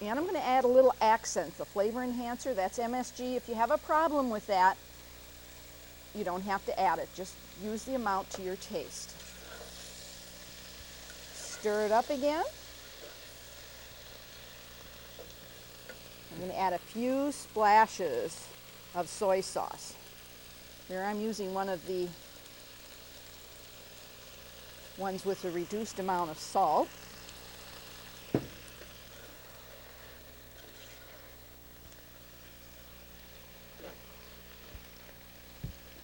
And I'm going to add a little accent, the flavor enhancer, that's MSG. If you have a problem with that, you don't have to add it. Just use the amount to your taste. Stir it up again. I'm going to add a few splashes of soy sauce. Here I'm using one of the ones with a reduced amount of salt.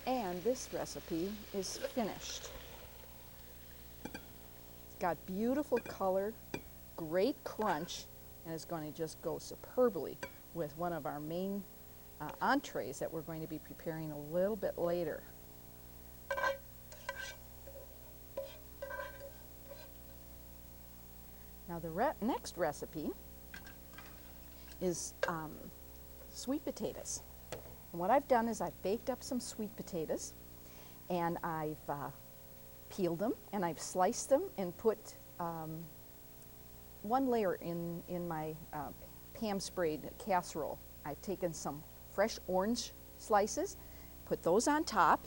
And this recipe is finished. It's got beautiful color, great crunch, and it's going to just go superbly with one of our main entrees that we're going to be preparing a little bit later. Now the next recipe is sweet potatoes. And what I've done is I've baked up some sweet potatoes, and I've peeled them, and I've sliced them and put one layer in my pan-sprayed casserole. I've taken some fresh orange slices, put those on top,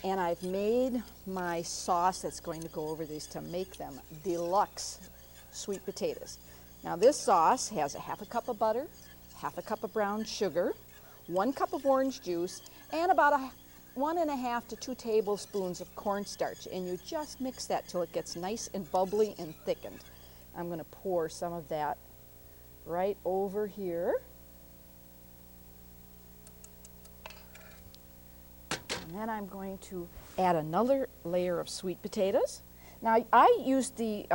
and I've made my sauce that's going to go over these to make them deluxe sweet potatoes. Now this sauce has a half a cup of butter, half a cup of brown sugar, 1 cup of orange juice, and about 1.5 to 2 tablespoons of cornstarch, and you just mix that till it gets nice and bubbly and thickened. I'm going to pour some of that right over here. And then I'm going to add another layer of sweet potatoes. Now I use the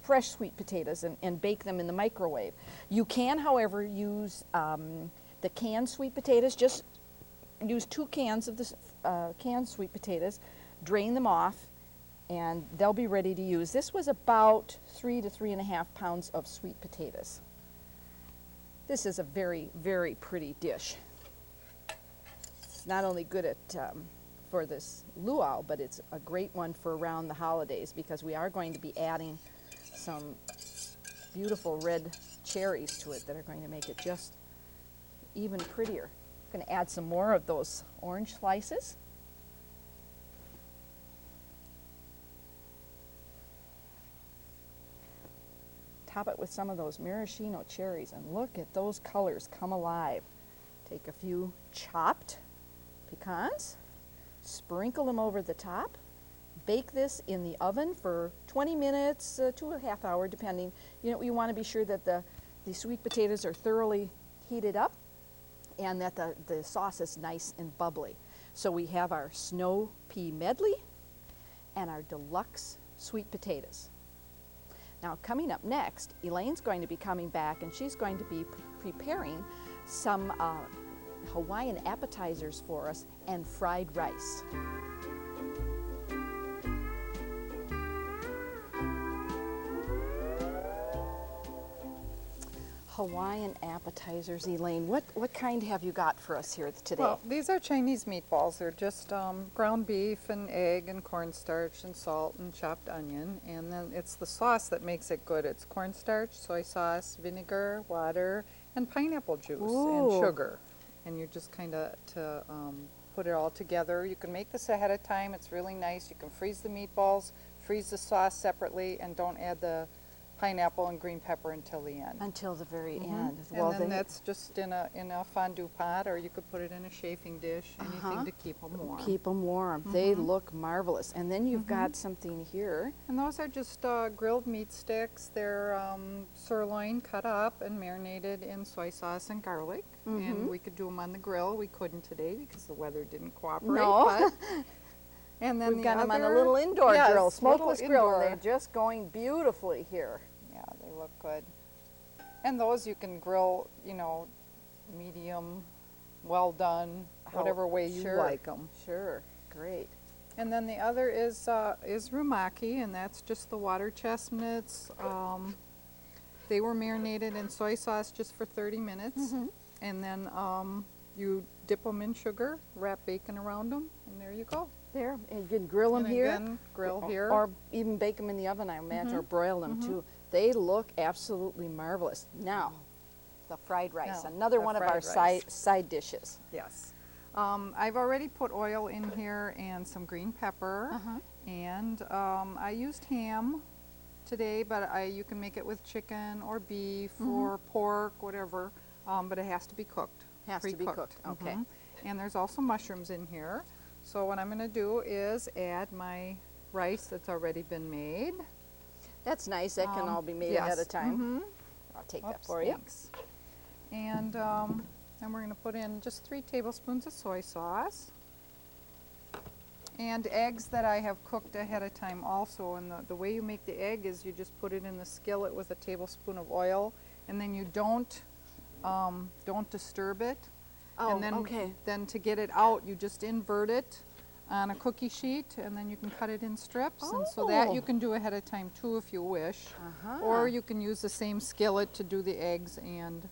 fresh sweet potatoes and bake them in the microwave. You can, however, use the canned sweet potatoes. Just use 2 cans of the canned sweet potatoes, drain them off, and they'll be ready to use. This was about 3 to 3.5 pounds of sweet potatoes. This is a very, very pretty dish. It's not only good at for this luau, but it's a great one for around the holidays, because we are going to be adding some beautiful red cherries to it that are going to make it just even prettier. I'm going to add some more of those orange slices. Top it with some of those maraschino cherries, and look at those colors come alive. Take a few chopped pecans, sprinkle them over the top. Bake this in the oven for 20 minutes to a half hour, depending. You want to be sure that the sweet potatoes are thoroughly heated up and that the sauce is nice and bubbly. So we have our snow pea medley and our deluxe sweet potatoes. Now coming up next, Elaine's going to be coming back, and she's going to be preparing some Hawaiian appetizers for us and fried rice. Hawaiian appetizers, Elaine. What kind have you got for us here today? Well, these are Chinese meatballs. They're just ground beef and egg and cornstarch and salt and chopped onion. And then it's the sauce that makes it good. It's cornstarch, soy sauce, vinegar, water, and pineapple juice and sugar. And you just kind of put it all together. You can make this ahead of time. It's really nice. You can freeze the meatballs, freeze the sauce separately, and don't add the pineapple and green pepper until the end. Until the very end. Well, and then that's just in a fondue pot, or you could put it in a chafing dish, anything to keep them warm. Keep them warm. They look marvelous. And then you've got something here. And those are just grilled meat sticks. They're sirloin cut up and marinated in soy sauce and garlic. And we could do them on the grill. We couldn't today because the weather didn't cooperate. No. But and then we've got them on a little indoor grill, smokeless grill, and they're just going beautifully here. Yeah, they look good. And those you can grill, medium, well done, whatever way you like them. Sure, great. And then the other is rumaki, and that's just the water chestnuts. They were marinated in soy sauce just for 30 minutes, and then you dip them in sugar, wrap bacon around them, and there you go. There, and you can grill them here. Again, grill here. Or even bake them in the oven, I imagine, or broil them too. They look absolutely marvelous. Now, the fried rice, No, another the one of fried our rice. side dishes. Yes. I've already put oil in here and some green pepper. Uh-huh. And I used ham today, but you can make it with chicken or beef or pork, whatever. But it has to be cooked. Has to be cooked, okay. And there's also mushrooms in here. So what I'm going to do is add my rice that's already been made. That's nice. That can all be made ahead of time. I'll take that for you. Thanks. And then we're going to put in just 3 tablespoons of soy sauce. And eggs that I have cooked ahead of time also. And the way you make the egg is you just put it in the skillet with a tablespoon of oil, and then you don't disturb it. Oh, and then, okay. then to get it out, you just invert it on a cookie sheet, and then you can cut it in strips. And so that you can do ahead of time too if you wish. Or you can use the same skillet to do the eggs and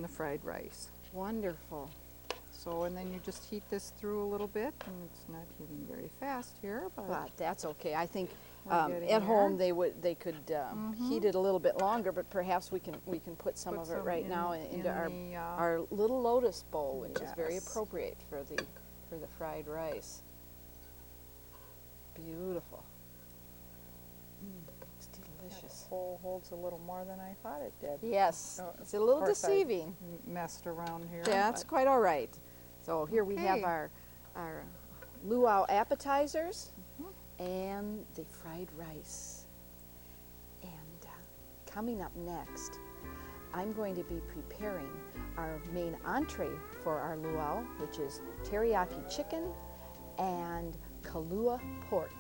the fried rice. Wonderful. So, and then you just heat this through a little bit, and it's not heating very fast here, But that's okay. I think We're getting at home there. they could heat it a little bit longer, but perhaps we can put some Put of it some right now in into the, our little lotus bowl, which is very Yes. appropriate for the fried rice. Beautiful. It's delicious. That bowl holds a little more than I thought it did. Yes, Oh, it's a little of course I deceiving. Messed around here. That's but- quite all right. So here we have Okay. our luau appetizers and the fried rice. And coming up next, I'm going to be preparing our main entree for our luau, which is teriyaki chicken and kalua pork.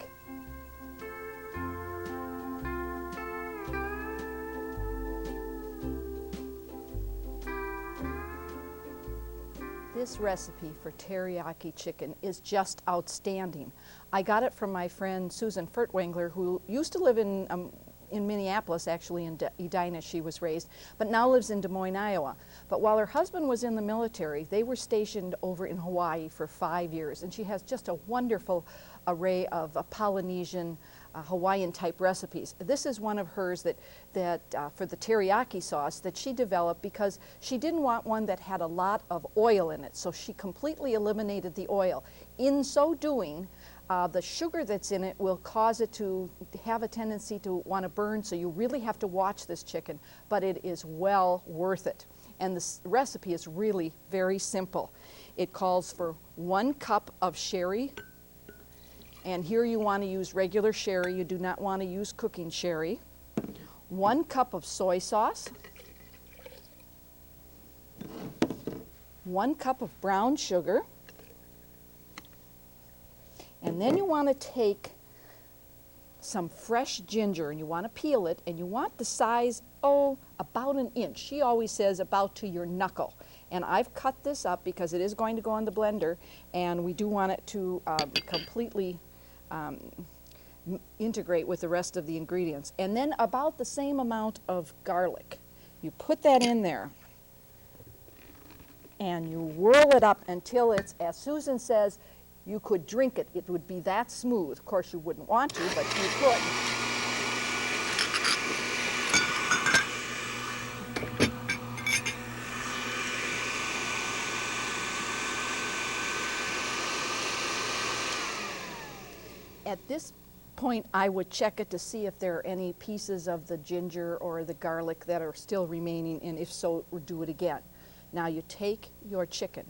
This recipe for teriyaki chicken is just outstanding. I got it from my friend Susan Furtwängler, who used to live in Minneapolis, actually in Edina she was raised, but now lives in Des Moines, Iowa. But while her husband was in the military, they were stationed over in Hawaii for 5 years, and she has just a wonderful array of Polynesian, Hawaiian type recipes. This is one of hers that for the teriyaki sauce that she developed because she didn't want one that had a lot of oil in it, so she completely eliminated the oil. In so doing, the sugar that's in it will cause it to have a tendency to want to burn, so you really have to watch this chicken, but it is well worth it. And this recipe is really very simple. It calls for 1 cup of sherry, and here you want to use regular sherry, you do not want to use cooking sherry. 1 cup of soy sauce, 1 cup of brown sugar, and then you want to take some fresh ginger and you want to peel it, and you want the size, about 1 inch. She always says about to your knuckle. And I've cut this up because it is going to go in the blender, and we do want it to completely integrate with the rest of the ingredients. And then about the same amount of garlic. You put that in there and you whirl it up until it's, as Susan says, you could drink it. It would be that smooth. Of course, you wouldn't want to, but you could. At this point, I would check it to see if there are any pieces of the ginger or the garlic that are still remaining, and if so, do it again. Now you take your chicken.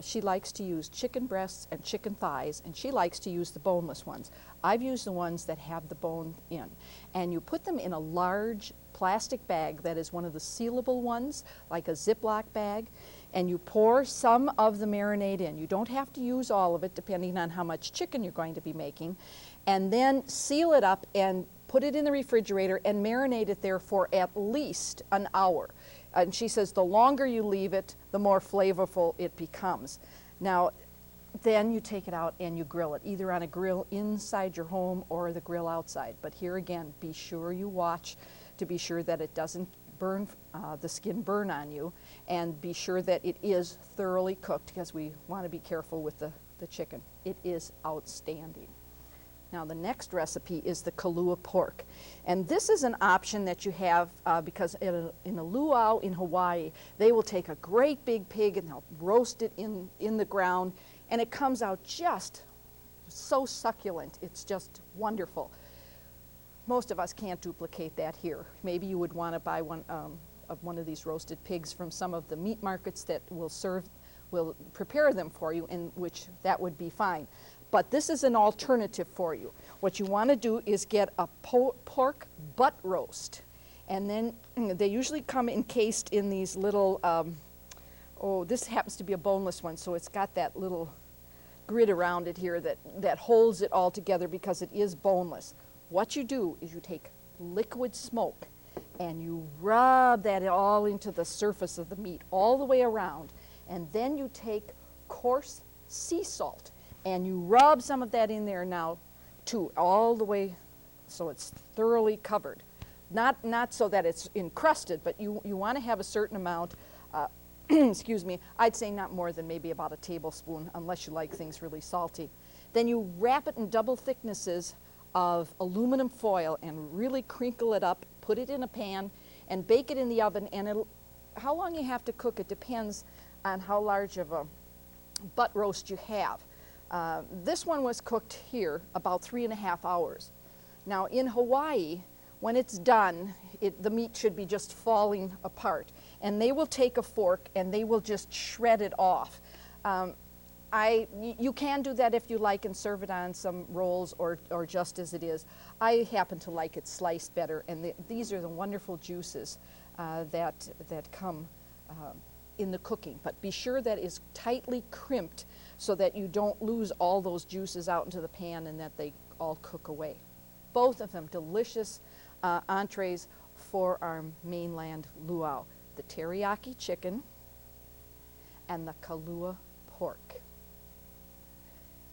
She likes to use chicken breasts and chicken thighs, and she likes to use the boneless ones. I've used the ones that have the bone in. And you put them in a large plastic bag that is one of the sealable ones, like a Ziploc bag, and you pour some of the marinade in. You don't have to use all of it, depending on how much chicken you're going to be making. And then seal it up and put it in the refrigerator and marinate it there for at least an hour. And she says the longer you leave it, the more flavorful it becomes. Now, then you take it out and you grill it, either on a grill inside your home or the grill outside. But here again, be sure you watch to be sure that it doesn't burn, the skin burn on you, and be sure that it is thoroughly cooked, because we want to be careful with the chicken. It is outstanding. Now the next recipe is the Kahlua pork. And this is an option that you have because in a luau in Hawaii, they will take a great big pig and they'll roast it in the ground, and it comes out just so succulent. It's just wonderful. Most of us can't duplicate that here. Maybe you would want to buy one of these roasted pigs from some of the meat markets that will prepare them for you, in which that would be fine. But this is an alternative for you. What you want to do is get a pork butt roast. And then they usually come encased in these little, this happens to be a boneless one, so it's got that little grid around it here that holds it all together because it is boneless. What you do is you take liquid smoke and you rub that all into the surface of the meat all the way around. And then you take coarse sea salt and you rub some of that in there now too, all the way so it's thoroughly covered. Not so that it's encrusted, but you want to have a certain amount, excuse me, I'd say not more than maybe about a tablespoon, unless you like things really salty. Then you wrap it in double thicknesses of aluminum foil and really crinkle it up, put it in a pan, and bake it in the oven. And how long you have to cook, it depends on how large of a butt roast you have. This one was cooked here about 3.5 hours. Now in Hawaii, when it's done, the meat should be just falling apart. And they will take a fork and they will just shred it off. You can do that if you like and serve it on some rolls or just as it is. I happen to like it sliced better, and these are the wonderful juices that come in the cooking. But be sure that it's tightly crimped so that you don't lose all those juices out into the pan and that they all cook away. Both of them delicious entrees for our mainland luau. The teriyaki chicken and the Kahlua pork.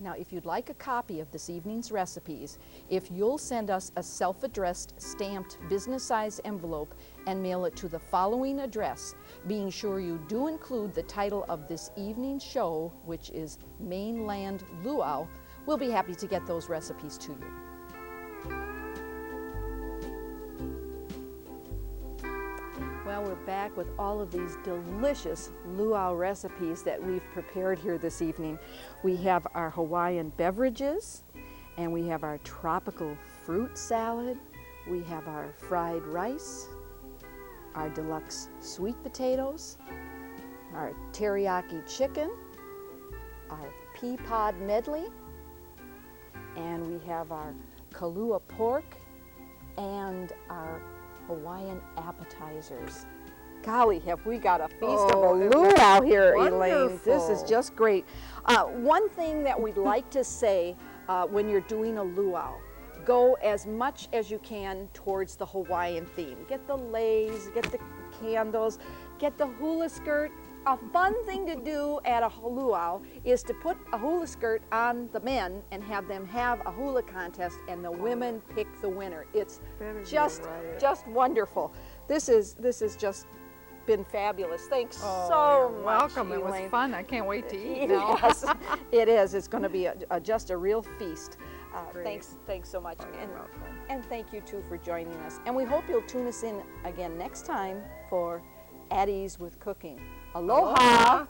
Now, if you'd like a copy of this evening's recipes, if you'll send us a self-addressed stamped business-size envelope and mail it to the following address, being sure you do include the title of this evening's show, which is Mainland Luau, we'll be happy to get those recipes to you. Well, we're back with all of these delicious luau recipes that we've prepared here this evening. We have our Hawaiian beverages, and we have our tropical fruit salad. We have our fried rice, our deluxe sweet potatoes, our teriyaki chicken, our pea pod medley, and we have our Kahlua pork and our Hawaiian appetizers. Golly, have we got a feast of a luau here, Elaine. This is just great. One thing that we'd like to say when you're doing a luau, go as much as you can towards the Hawaiian theme. Get the leis, get the candles, get the hula skirt. A fun thing to do at a luau is to put a hula skirt on the men and have them have a hula contest, and the women pick the winner. It's just wonderful. This is just been fabulous. Thanks so much, welcome. Elaine. It was fun. I can't wait to eat now. Yes, it is. It's going to be just a real feast. Thanks so much. And thank you too for joining us. And we hope you'll tune us in again next time for At Ease with Cooking. Aloha.